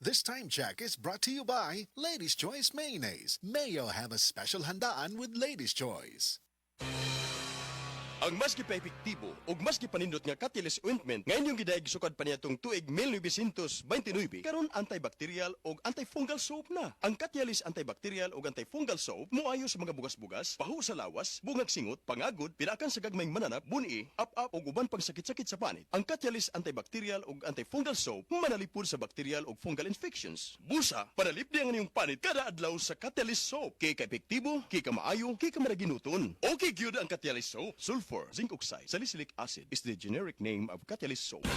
This time check is brought to you by Ladies' Choice Mayonnaise. Mayo have a special handaan with Ladies' Choice. Ang mas gipaepektibo ug mas gipanindot nga Catalyst ointment ngayon yung gidayeg sukad pa niya tong tuig 1929 karon antibacterial ug antifungal soap na. Ang Catalyst antibacterial ug antifungal soap moayo sa mga bugas-bugas, pahu sa lawas, bungag singot, pangagod, pinakan sa gagmayng mananap, buni, up-up ug uban pang sakit-sakit sa panit. Ang Catalyst antibacterial ug antifungal soap manalipod sa bacterial ug fungal infections. Busa, panalip niya nga niyong panit kada adlaw sa Catalyst soap. Kay ka-epektibo, kay ka maayo, kay ka maraginuton. Okay gyud ang Catalyst soap. Sulfur, zinc oxide, salicylic acid is the generic name of Catalyst soap.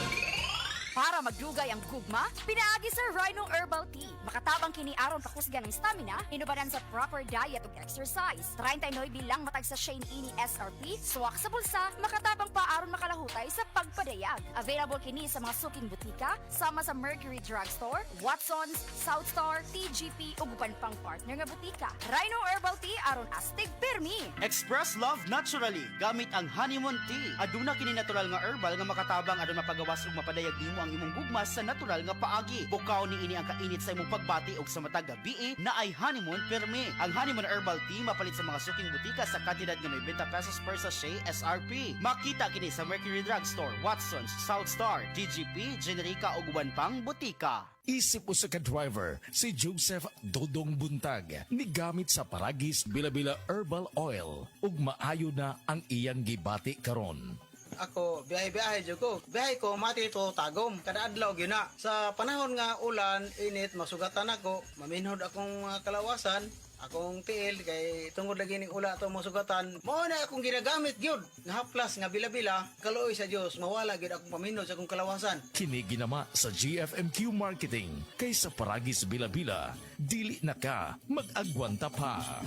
Para magdugay ang gugma, pinaagi sa Rhino Herbal Tea. Makatabang kini aron pakusgan ng stamina, inubaran sa proper diet ug exercise. 39 bilang matag sa Shane Ini SRP, suwak sa bulsa, makatabang pa aron makalahutay sa pagpadayag. Available kini sa mga suking butika, sama sa Mercury Drugstore, Watson's, Southstar, TGP ug uban pang partner nga butika. Rhino Herbal Tea aron astig pirmi. Express love naturally gamit ang honeymoon tea. Aduna kini natural nga herbal nga makatabang aron mapagawas ug mapadayag nimo ang imong gugma sa natural nga paagi. Bukaw ni ini ang kainit sa imong pagbati ug sa matag gabi na ay honeymoon pirmi. Ang honeymoon herbal tea mapalit sa mga suking butika sa kantidad nga 90 pesos per sachet SRP. Makita kini sa Mercury Drugstore, Watson's, Southstar, DGP, Generica ug uban pang butika. Isip mo sa ka-driver, si Joseph Dodong Buntag, nigamit sa Paragis Bila-Bila Herbal Oil, ug maayo na ang iyang gibati karon. Ako, biyahe-biyahe dyan ko. Biyahe ko, mati ito tagom. Kada adlaw gina. Sa panahon nga ulan, init, masugatan ako. Maminhod akong kalawasan. Akong tiil, kay tungod lagi ning ula ito masugatan. Mao na akong ginagamit gyud. Nga haplas, nga bila-bila. Kaluoy sa Dios, mawala gyud akong paminhod sa akong kalawasan. Kini ginama sa GFMQ Marketing, kay sa Paragis Bila-Bila, dili na ka mag-agwanta pa.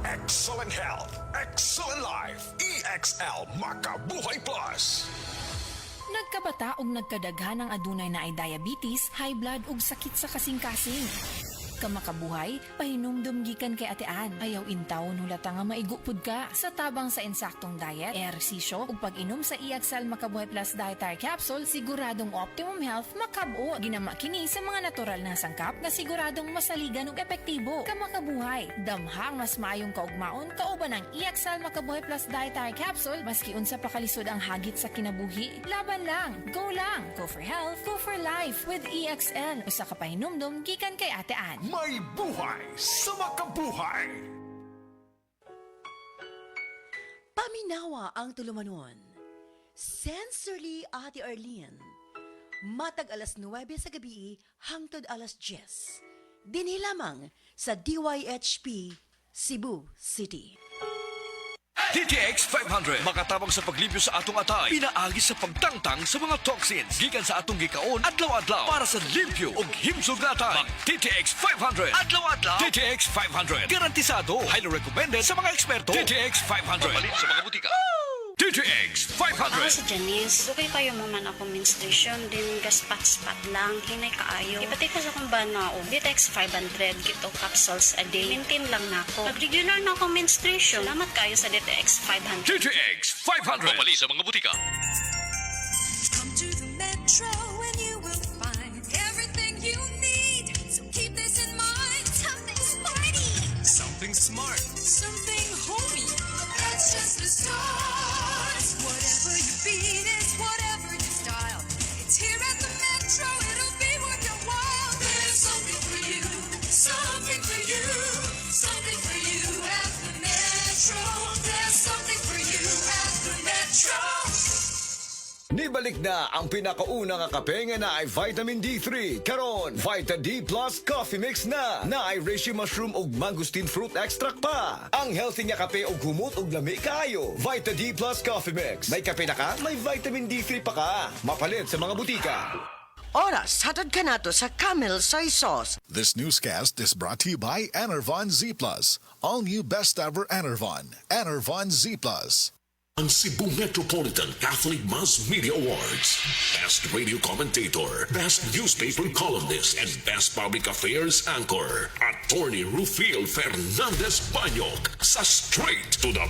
Excellent health, excellent life. EXL Makabuhay Plus. Nagkabata ug nagkadaghan ang adunay na ay diabetes, high blood ug sakit sa kasing-kasing. Kamakabuhay, pahinumdum gikan kay atean. Ayaw intaw nulata nga maigupod ka. Sa tabang sa insaktong diet, ehersisyo ug pag-inom sa EXL Makabuhay Plus Dietary Capsule, siguradong optimum health makabuo. Ginama kini sa mga natural na sangkap na siguradong masaligan ug epektibo. Kamakabuhay, damhang mas maayong kaugmaon kauban ang EXL Makabuhay Plus Dietary Capsule maski unsa pa kalisod ang hagit sa kinabuhi. Laban lang, go for health, go for life with EXL. Usa ka pahinumdum gikan kay atean. May buhay sa makabuhay. Paminawa ang tulumanon. Sensorly Ate Arlene. Matag alas 9 sa gabi hangtod alas 10. Dinhi lamang sa DYHP Cebu City. DTX 500 makatabang sa paglibyo sa atong atay, pinaagi sa pagtangtang sa mga toxins gikan sa atong gikaon adlaw-adlaw para sa limpyo ug himsog na atay. DTX 500 adlaw-adlaw. DTX 500 garantisado, highly recommended sa mga eksperto. DTX 500 mapalit sa mga butika. DTX 500. Ako si Janice. Dugay kayo mo man ako menstruation din gaspat-spat lang. Hinay kaayo. Ipatay ko sa kong banao. DTX 500. Gito capsules a day. Maintain lang na ako. Pag-regular na ako menstruation. Salamat kayo sa DTX 500. DTX 500 mapali sa mga butika. Come to the Metro and you will find everything you need. So keep this in mind. Something smarty. Something smart. Something homey. That's just the start. Whatever you beat is whatever you style. It's here at the Metro. It'll be worth your while. There's something for you. Something for you. Something for you at the Metro. There's something for you at the Metro. Nibalik na ang pinakauna nga kape nga na ay vitamin D3. Karon, Vita D Plus Coffee Mix na ay reishi mushroom ug mangosteen fruit extract pa. Ang healthy nga kape ug humot ug lami kaayo. Vita D Plus Coffee Mix. May kape na ka, may vitamin D3 pa ka. Mapalit sa mga butika. Oras, hatod ka nato sa Camel Soy Sauce. This newscast is brought to you by Enervon Z+. All new best ever Enervon. Enervon Z+. Ang Cebu Metropolitan Catholic Mass Media Awards. Best Radio Commentator, Best Newspaper Columnist, and Best Public Affairs Anchor. Attorney Rufil Fernandez Banyok sa Straight to the